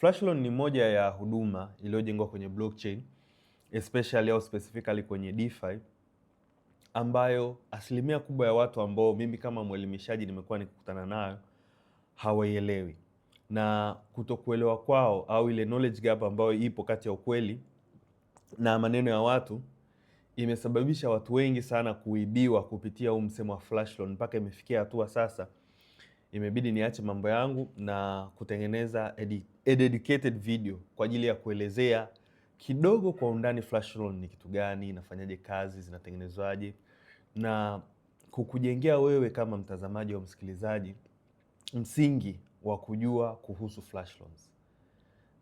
Flash loan ni moja ya huduma iliyojengwa kwenye blockchain, especially au specifically kwenye DeFi, ambayo asilimia kubwa ya watu ambao mimi kama mwelimishaji nimekuwa nikikutana nayo hawaielewi, na kutokuelewa kwao au ile knowledge gap ambayo ipo kati ya ukweli na maneno ya watu imesababisha watu wengi sana kuibiwa kupitia huu msemo wa flash loan, mpaka imefikia hatua sasa imebidi niache mambo yangu na kutengeneza a dedicated video kwa ajili ya kuelezea kidogo kwa undani flash loan ni kitu gani, inafanyaje kazi, zinatengenezwaje, na kukujengea wewe kama mtazamaji au msikilizaji msingi wa kujua kuhusu flash loans.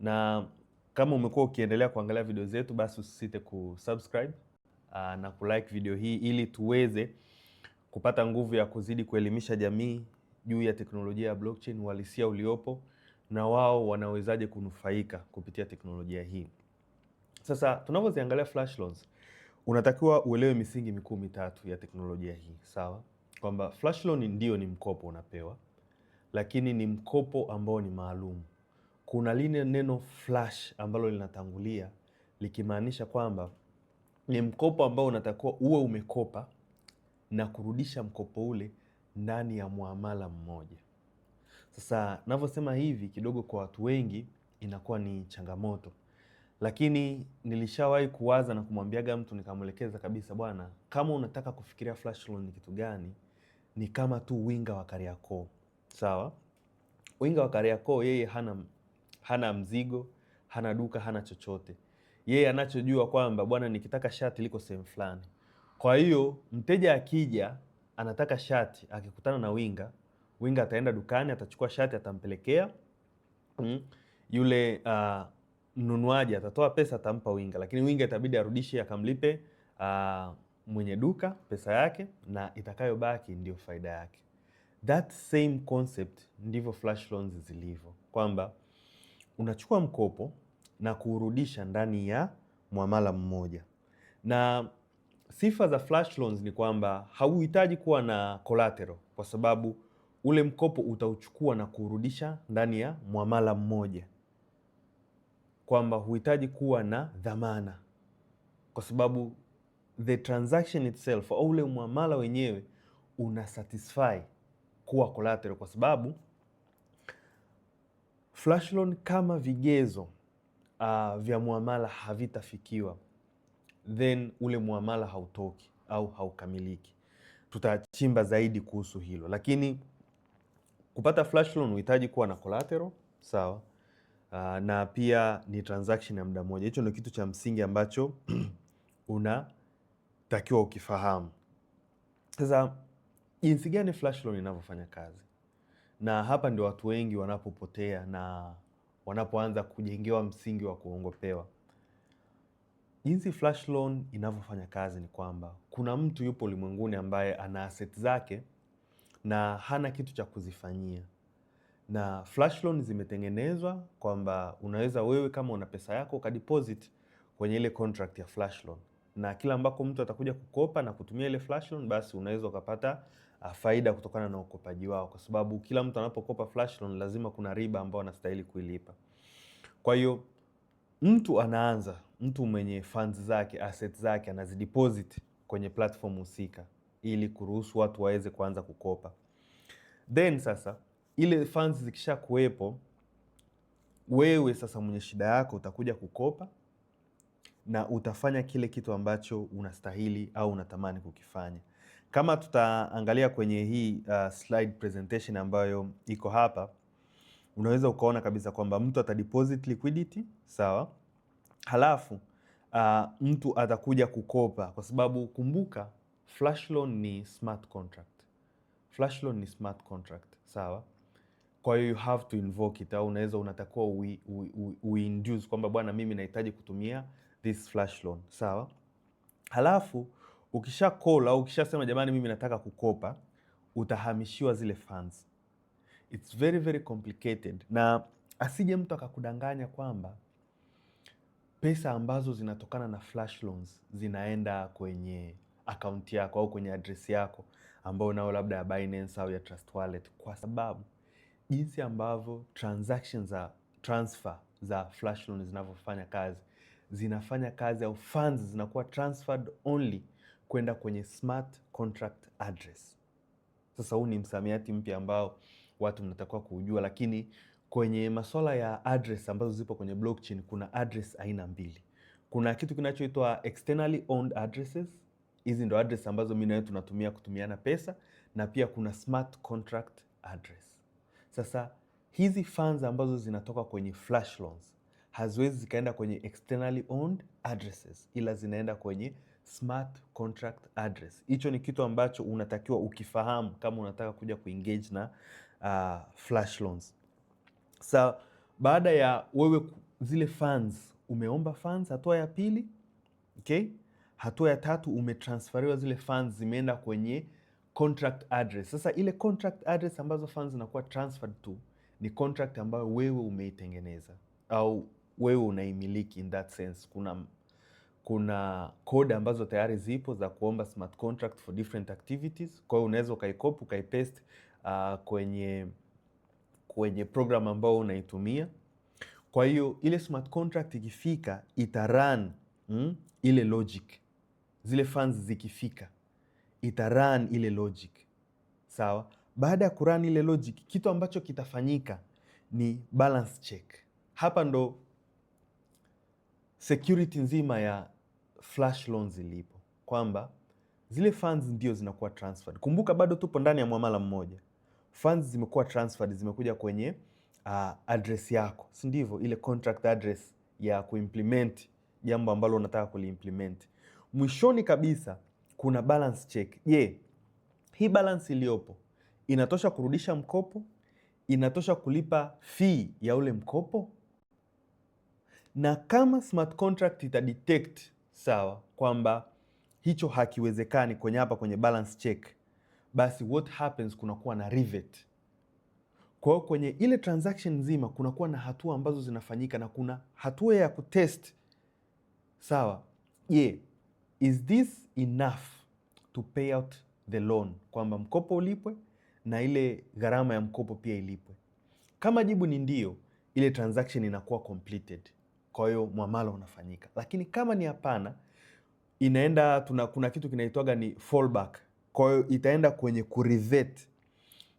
Na kama umekuwa ukiendelea kuangalia video zetu, basi usisite kusubscribe na kulike video hii ili tuweze kupata nguvu ya kuzidi kuelimisha jamii juu ya teknolojia ya blockchain, uhalisia uliopo na wao wanawezaje kunufaika kupitia teknolojia hii. Sasa tunapoziangalia flash loans, unatakiwa uelewe misingi mikuu mitatu ya teknolojia hii, sawa? Kwamba flash loan ndio ni mkopo unapewa, lakini ni mkopo ambao ni maalum. Kuna lile neno flash ambalo linatangulia likimaanisha kwamba ni mkopo ambao unatakiwa uwe umekopa na kurudisha mkopo ule ndani ya muamala mmoja. Sasa ninavyosema hivi kidogo kwa watu wengi inakuwa ni changamoto, lakini nilishawahi kuwaza na kumwambiaga mtu nikamwelekeza kabisa, bwana, kama unataka kufikiria flash loan ni kitu gani, ni kama tu winga wa Kariakoo, sawa? Winga wa Kariakoo yeye hana mzigo, hana duka, hana chochote. Yeye anachojua kwamba bwana, nikitaka shati liko sehemu fulani. Kwa hiyo mteja akija anataka shati, akikutana na winga ataenda dukani, atachukua shati, atampelekea yule mnunuaji, atatoa pesa, atampa winga, lakini winga itabidi arudishe akamlipe mwenye duka pesa yake, na itakayobaki ndio faida yake. That same concept ndivyo flash loans zilivyo, kwamba unachukua mkopo na kuurudisha ndani ya muamala mmoja. Na sifa za flash loans ni kwamba hauhitaji kuwa na collateral, kwa sababu ule mkopo utauchukua na kuurudisha ndani ya muamala mmoja, kwamba huhitaji kuwa na dhamana, kwa sababu the transaction itself au ule muamala wenyewe una satisfy kuwa collateral, kwa sababu flash loan kama vigezo vya muamala havitafikiwa, then ule muamala hautoki au haukamiliki. Tutachimba zaidi kuhusu hilo, lakini kupata flash loan unahitaji kuwa na collateral, sawa? Na pia ni transaction ya muda mmoja. Hicho ndio kitu cha msingi ambacho unatakiwa ukifahamu. Sasa jinsi gani flash loan inavyofanya kazi, na hapa ndio watu wengi wanapopotea na wanapoanza kujengewa msingi wa kuongopewa. Jinsi flash loan inavyofanya kazi ni kwamba kuna mtu yupo ulimwenguni ambaye ana asset zake na hana kitu cha kuzifanyia, na flash loan zimetengenezwa kwamba unaweza wewe kama una pesa yako ukadeposit kwenye ile contract ya flash loan, na kila ambako mtu atakuja kukopa na kutumia ile flash loan, basi unaweza ukapata faida kutokana na ukopaji wao, kwa sababu kila mtu anapokopa flash loan lazima kuna riba ambayo anastahili kuilipa. Kwa hiyo mtu mwenye funds zake, assets zake, anazideposit kwenye platform husika ili kuruhusu watu waweze kuanza kukopa. Then sasa ile funds zikisha kuwepo, wewe sasa mwenye shida yako utakuja kukopa na utafanya kile kitu ambacho unastahili au unatamani kukifanya. Kama tutaangalia kwenye hii slide presentation ambayo iko hapa, unaweza ukaona kabisa kwamba mtu atadeposit liquidity, sawa? Halafu mtu atakuja kukopa, kwa sababu kumbuka flash loan ni smart contract. Flash loan ni smart contract, sawa? Kwa hiyo you have to invoke it, au unatakiwa uinduce kwamba bwana, mimi nahitaji kutumia this flash loan, sawa? Halafu ukisha call au ukishasema jamani, mimi nataka kukopa, utahamishiwa zile funds. It's very very complicated, na asije mtu akakudanganya kwamba pesa ambazo zinatokana na flash loans zinaenda kwenye account yako au kwenye address yako ambayo nao labda ya Binance au ya Trust Wallet, kwa sababu jinsi ambavyo transactions za transfer za flash loan zinavyofanya kazi, zinafanya kazi au funds zinakuwa transferred only kwenda kwenye smart contract address. Sasa huu ni msamiati mpya ambao watu mnatakiwa kuujua, lakini kwenye masuala ya address ambazo zipo kwenye blockchain kuna address aina mbili. Kuna kitu kinachoitwa externally owned addresses. Hizi ndo address ambazo mimi na wewe tunatumia kutumiana pesa, na pia kuna smart contract address. Sasa hizi funds ambazo zinatoka kwenye flash loans haziwezi zikaenda kwenye externally owned addresses, ila zinaenda kwenye smart contract address. Hicho ni kitu ambacho unatakiwa ukifahamu kama unataka kuja kuengage na flash loans. Sa baada ya wewe zile funds, umeomba funds, hatua ya pili, okay? Hatua ya tatu, umetransferiwa zile funds, zimeenda kwenye contract address. Sasa ile contract address ambazo funds zinakuwa transferred to ni contract ambayo wewe umeitengeneza au wewe unaimiliki. In that sense, kuna code ambazo tayari zipo za kuomba smart contract for different activities. Kwa hiyo unaweza ukaikopi ukaipaste kwenye program ambao unaitumia. Kwa hiyo ile smart contract ikifika itarun ile logic. Zile funds zikifika itarun ile logic. Sawa? Baada ya kurun ile logic, kitu ambacho kitafanyika ni balance check. Hapa ndo security nzima ya flash loans ilipo, kwamba zile funds ndio zinakuwa transferred. Kumbuka bado tupo ndani ya muamala mmoja. Funds zimekuwa transferred, zimekuja kwenye address yako, si ndivyo? Ile contract address ya kuimplement jambo ambalo unataka kuliimplement. Mwishoni kabisa kuna balance check. Je, hii balance iliyopo inatosha kurudisha mkopo? Inatosha kulipa fee ya ule mkopo? Na kama smart contract itadetect sawa kwamba hicho hakiwezekani kwenye hapa kwenye balance check, basi what happens, kunakuwa na rivet. Kwa hiyo kwenye ile transaction nzima kunakuwa na hatua ambazo zinafanyika, na kuna hatua ya kutest sawa, is this enough to pay out the loan, kwamba mkopo ulipwe na ile gharama ya mkopo pia ilipwe. Kama jibu ni ndio, ile transaction inakuwa completed, kwa hiyo muamala unafanyika. Lakini kama ni hapana, inaenda kuna kitu kinaitwaga ni fallback. Kwa hiyo itaenda kwenye kurivet.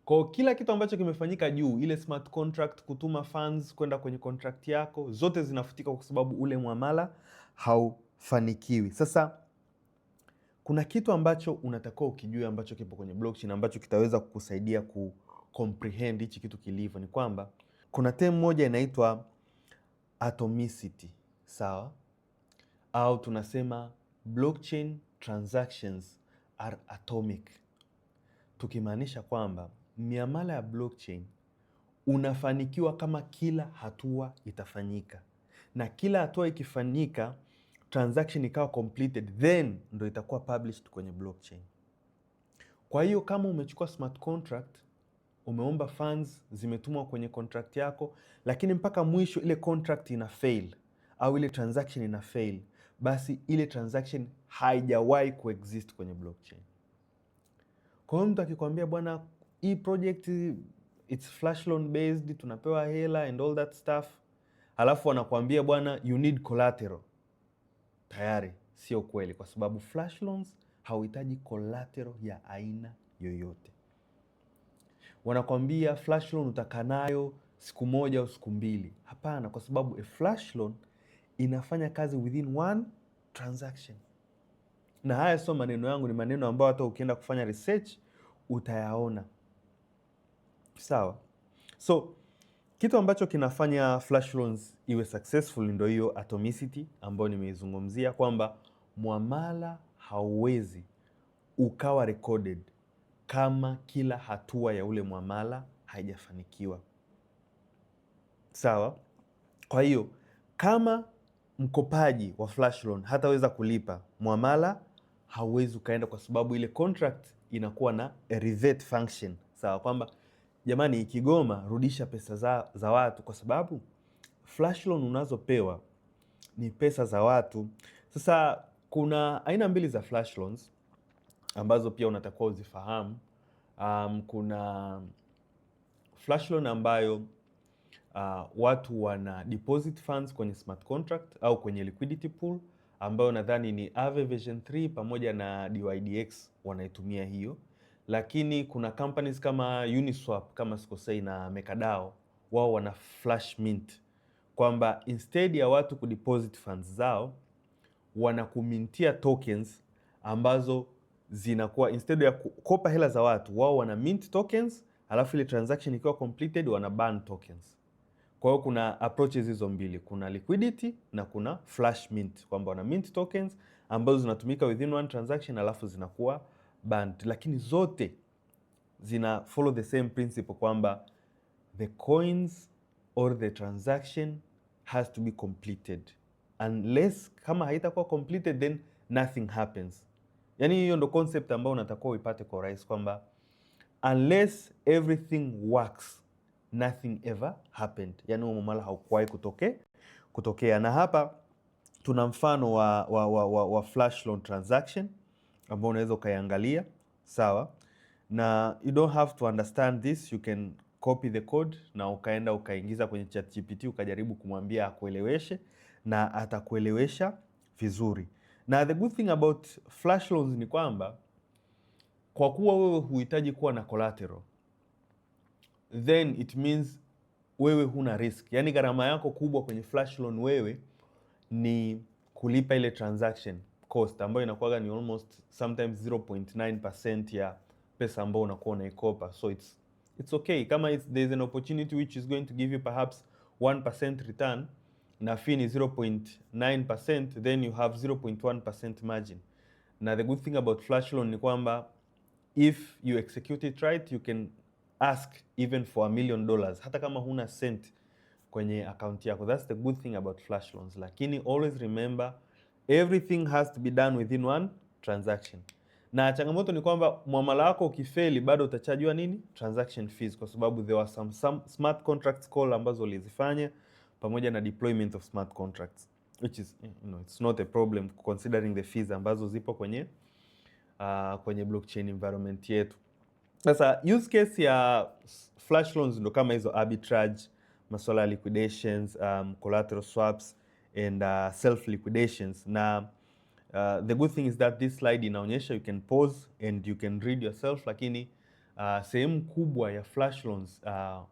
Kwa hiyo kila kitu ambacho kimefanyika juu, ile smart contract, kutuma funds kwenda kwenye contract yako, zote zinafutika kwa sababu ule muamala haufanikiwi. Sasa kuna kitu ambacho unatakiwa ukijue ambacho kipo kwenye blockchain ambacho kitaweza kukusaidia ku comprehend hichi kitu kilivyo, ni kwamba kuna term moja inaitwa atomicity, sawa? Au tunasema blockchain transactions are atomic, tukimaanisha kwamba miamala ya blockchain unafanikiwa kama kila hatua itafanyika, na kila hatua ikifanyika, transaction ikawa completed, then ndo itakuwa published kwenye blockchain. Kwa hiyo kama umechukua smart contract, umeomba funds, zimetumwa kwenye contract yako, lakini mpaka mwisho ile contract ina fail au ile transaction ina fail, basi ile transaction haijawahi kuexist kwenye blockchain. Kwa hiyo mtu akikwambia bwana, hii project it's flash loan based, tunapewa hela and all that stuff, halafu anakuambia bwana you need collateral, tayari sio kweli, kwa sababu flash loans hauhitaji collateral ya aina yoyote. Wanakwambia flash loan utakaa nayo siku moja au siku mbili. Hapana, kwa sababu a flash loan inafanya kazi within one transaction. Na haya sio maneno yangu, ni maneno ambayo hata ukienda kufanya research utayaona. Sawa? So kitu ambacho kinafanya flash loans iwe successful ndio hiyo atomicity ambayo nimeizungumzia, kwamba muamala hauwezi ukawa recorded kama kila hatua ya ule muamala haijafanikiwa. Sawa? Kwa hiyo kama mkopaji wa flash loan hataweza kulipa, muamala hauwezi ukaenda, kwa sababu ile contract inakuwa na a revert function. Sawa, kwamba jamani, ikigoma rudisha pesa za watu, kwa sababu flash loan unazopewa ni pesa za watu. Sasa kuna aina mbili za flash loans ambazo pia unatakiwa uzifahamu. Kuna flash loan ambayo watu wana deposit funds kwenye smart contract au kwenye liquidity pool ambayo nadhani ni Aave version 3 pamoja na DYDX wanaitumia hiyo, lakini kuna companies kama Uniswap kama sikosei na MakerDAO wao wana flash mint, kwamba instead ya watu kudeposit funds zao wanakumintia tokens ambazo zinakuwa instead ya kukopa hela za watu, wao wana mint tokens, alafu ile transaction ikiwa completed wana burn tokens. Kwa hiyo kuna approaches hizo mbili, kuna liquidity na kuna flash mint, kwamba wana mint tokens ambazo zinatumika within one transaction alafu zinakuwa banned, lakini zote zina follow the same principle kwamba the coins or the transaction has to be completed, unless kama haitakuwa completed then nothing happens. Yani hiyo ndo concept ambayo unatakiwa uipate kwa urahisi, kwamba unless everything works nothing ever happened, yani huo muamala haukuwahi kutokea. Na hapa tuna mfano wa flash loan transaction ambao unaweza ukaiangalia, sawa, na you don't have to understand this, you can copy the code na ukaenda ukaingiza kwenye ChatGPT ukajaribu kumwambia akueleweshe na atakuelewesha vizuri. Na the good thing about flash loans ni kwamba kwa kuwa wewe huhitaji kuwa na collateral, then it means wewe huna risk. Yani gharama yako kubwa kwenye flash loan wewe ni kulipa ile transaction cost ambayo inakuwa ni almost sometimes 0.9% ya pesa ambayo unakuwa unaikopa. So it's okay kama there's an opportunity which is going to give you perhaps 1% return na fee ni 0.9%, then you have 0.1% margin. Na the good thing about flash loan ni kwamba if you execute it right, you can ask even for $1 million hata kama huna cent kwenye account yako. That's the good thing about flash loans. Lakini always remember everything has to be done within one transaction. Na changamoto ni kwamba muamala wako ukifeli bado utachajiwa nini? Transaction fees, kwa sababu there were some smart contracts call ambazo ulizifanya pamoja na deployment of smart contracts, which is, it's not a problem considering the fees ambazo zipo kwenye blockchain environment yetu. Sasa use case ya flash loans ndo kama hizo arbitrage, masuala ya liquidations, collateral swaps and self liquidations. Na the good thing is that this slide inaonyesha you can pause and you can read yourself, lakini sehemu kubwa ya flash loans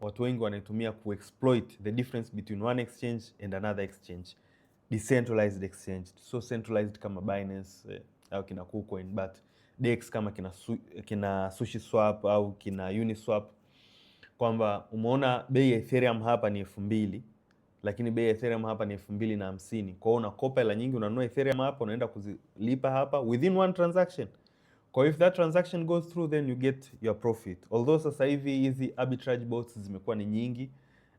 watu wengi wanaitumia kuexploit the difference between one exchange and another exchange, decentralized exchange, so centralized kama Binance au kina KuCoin, but DEX kama kina SushiSwap au kina Uniswap, kwamba umeona bei ya Ethereum hapa ni 2000 lakini bei ya Ethereum hapa ni 2050. Kwa hiyo unakopa hela nyingi, unanunua Ethereum hapa, unaenda kuzilipa hapa within one transaction. Kwa hiyo if that transaction goes through then you get your profit. Although sasa hivi hizi arbitrage bots zimekuwa ni nyingi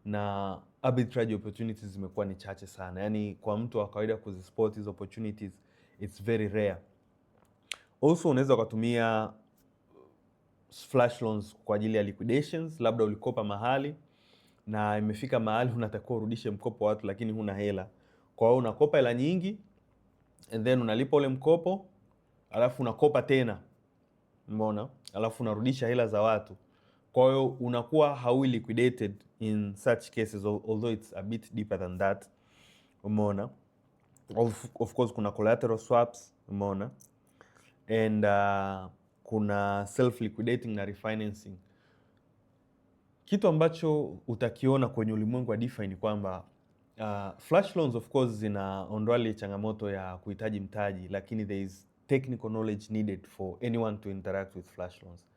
na arbitrage opportunities zimekuwa ni chache sana. Yani kwa mtu wa kawaida kuzispot hizo opportunities it's very rare. Also unaweza kutumia flash loans kwa ajili ya liquidations. Labda ulikopa mahali na imefika mahali unatakiwa urudishe mkopo watu lakini huna hela. Kwa hiyo unakopa hela nyingi and then unalipa ule mkopo, alafu unakopa tena, umeona, alafu unarudisha hela za watu. Kwa hiyo unakuwa haui liquidated in such cases, although it's a bit deeper than that, umeona. Of course kuna collateral swaps, umeona, and kuna self liquidating na refinancing. Kitu ambacho utakiona kwenye ulimwengu wa DeFi ni kwamba flash loans of course zinaondoa ile changamoto ya kuhitaji mtaji, lakini there is technical knowledge needed for anyone to interact with flash loans,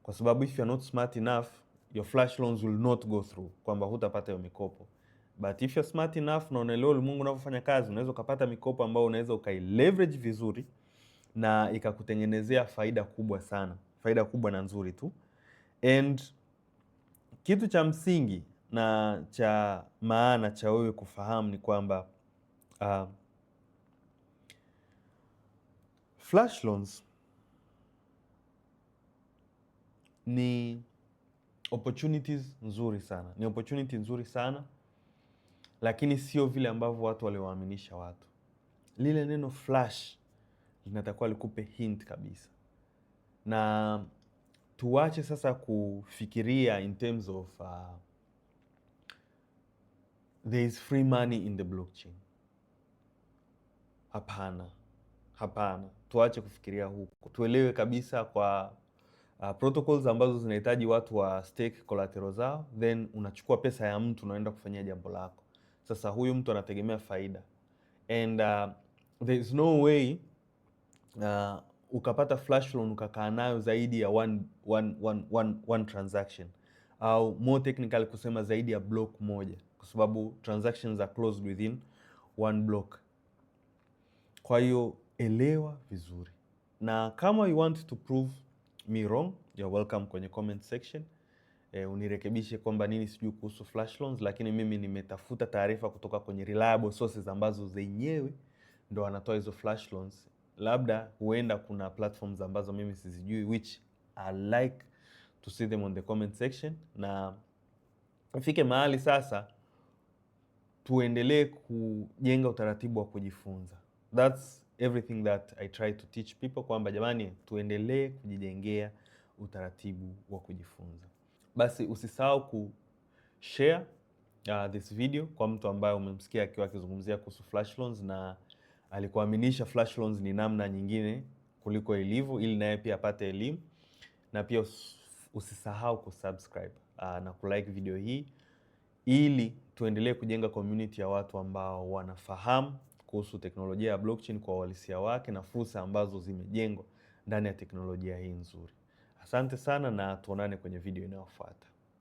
kwa sababu if you are not smart enough your flash loans will not go through, kwamba hutapata hiyo mikopo. But if you are smart enough na unaelewa ulimwengu unavyofanya kazi, unaweza ukapata mikopo ambayo unaweza ukaileverage vizuri na ikakutengenezea faida kubwa sana, faida kubwa na nzuri tu. And kitu cha msingi na cha maana cha wewe kufahamu ni kwamba flash loans ni opportunities nzuri sana, ni opportunity nzuri sana, lakini sio vile ambavyo watu waliwaaminisha watu. Lile neno flash linatakiwa likupe hint kabisa, na tuache sasa kufikiria in terms of there is free money in the blockchain. Hapana, tuache kufikiria huko, tuelewe kabisa kwa protocols ambazo zinahitaji watu wa stake collateral zao, then unachukua pesa ya mtu unaenda kufanyia jambo lako. Sasa huyu mtu anategemea faida, and there is no way ukapata flash loan ukakaa nayo zaidi ya one transaction, au more technical kusema zaidi ya block moja, kwa sababu transactions are closed within one block. Kwa hiyo elewa vizuri, na kama you want to prove me wrong, you're welcome kwenye comment section. Unirekebishe kwamba nini sijui kuhusu flash loans, lakini mimi nimetafuta taarifa kutoka kwenye reliable sources ambazo zenyewe ndo wanatoa hizo flash loans. Labda huenda kuna platforms ambazo mimi sizijui, which I like to see them on the comment section, na ifike mahali sasa tuendelee kujenga utaratibu wa kujifunza. That's everything that I try to teach people, kwamba jamani, tuendelee kujijengea utaratibu wa kujifunza. Basi usisahau kushare this video kwa mtu ambaye umemsikia akiwa akizungumzia kuhusu flash loans na alikuaminisha flash loans ni namna nyingine kuliko ilivyo, ili naye pia apate elimu. Na pia usisahau kusubscribe na kulike video hii, ili tuendelee kujenga community ya watu ambao wanafahamu kuhusu teknolojia ya blockchain kwa uhalisia wake na fursa ambazo zimejengwa ndani ya teknolojia hii nzuri. Asante sana na tuonane kwenye video inayofuata.